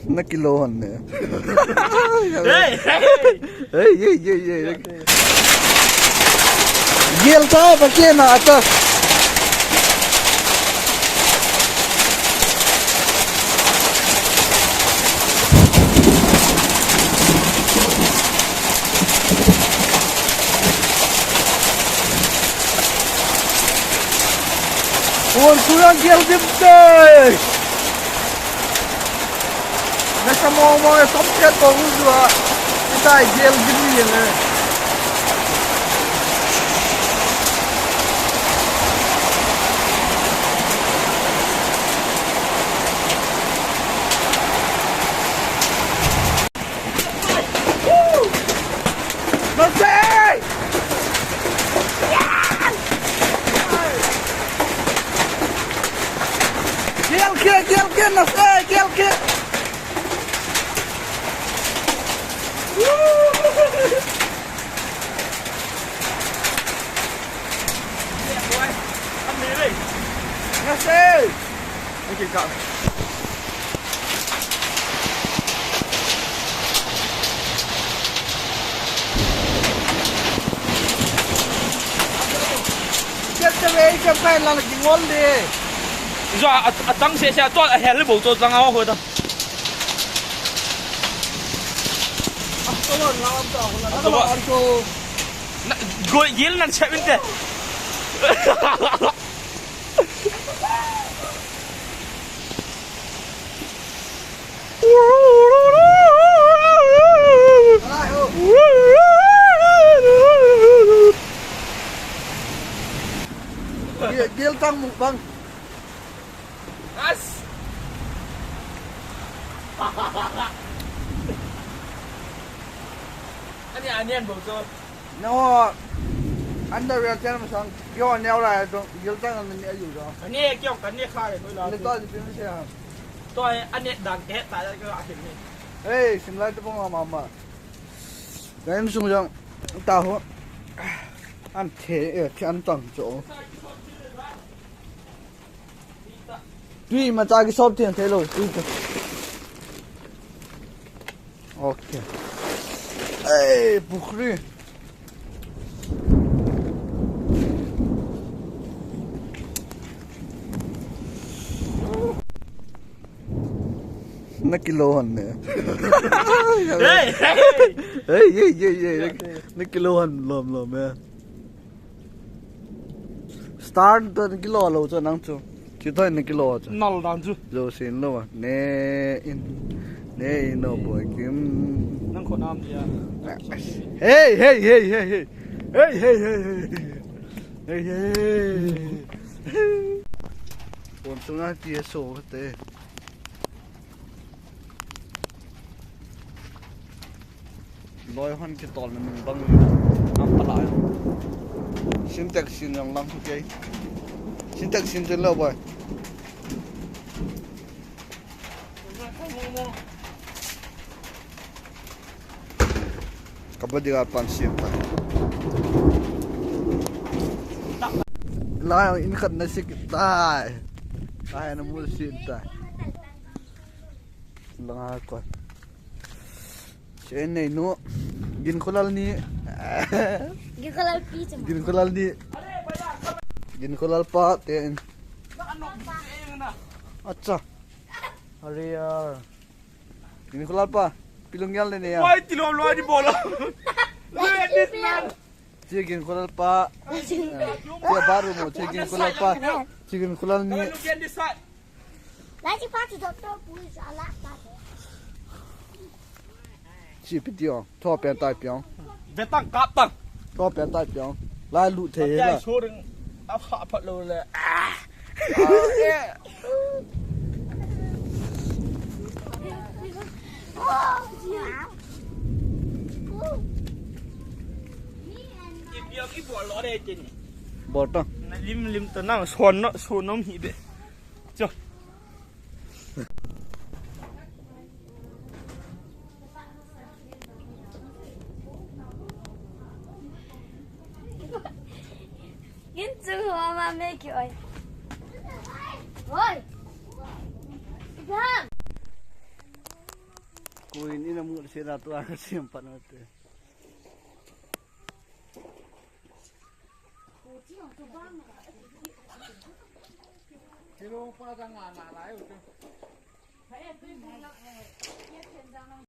na kilohan na. Hey! Hey! Gel ta bakle na ata. Kurang gel dipte. Nasa mga somket ko uzwa. Kita gel dipte na. Gel nasıl? Gel. Nasıl? Okay, kak. Cái phải là cái ngon đi. Ni说当写下做还是无做当我回的。那我赢了前面的。Gel tang mukbang. As. Anh em bầu rồi. Nó underwear trên mà sang yo neo lại rồi gel tang mình ấy rồi. Anh em kêu anh em khai rồi Lên to thì biến xe. Tôi anh em đang té tại cái loại hình này. Ê, xin lại tôi không mà. Cái em xuống rằng tao ăn thế ăn tầng chỗ. Tuy mà ra cái shop tiền thế rồi, tuy thôi. Ok. Ê, bukhri. Na kilohan na. Hey. Na kilohan lom ya. Start to kilo lo cho nang cho. Chỉ thôi na kilo cho. Nol đang chứ. Rồi xin lo à. Nè in no boy kim. Nang khổ nam gì à? Hey. Ổn xuống á tia số thế. Lôi hoan cái tòn mình băng ăn pa lại. Xin tạc xin yang lăng ok. Xin tạc xin trên lâu boy. Kapag pansin pa. Lai inkat na sikit tay. Kaya na mula sinta. Lang ako. Siya na no. Ginkulal ni. Ginkulal pizza. Ginkulal pa. Tiyan. Acha. Ariya. Ginkulal pa. Pilungyal na niya. Why tilom lo di bola? Chicken kulal pa. Siya baru mo chicken kulal pa. Chicken kulal ni. Lagi pati doktor pulis alak pati. Chi pitiong. Tho pen tai piong. Vetang kapang. Tho pen tai piong. Lai lu the la. Cái số đừng áp hạ phật lô là. Cái bộ ló đây trên. Bot ta. Lim tao năng xuân nó mì bệ. Chưa. Yun suha mami kyoy. Hoy. Igang. Kuin ini namun sila tu ang simpan natin. Kilo pa lang nga na layo.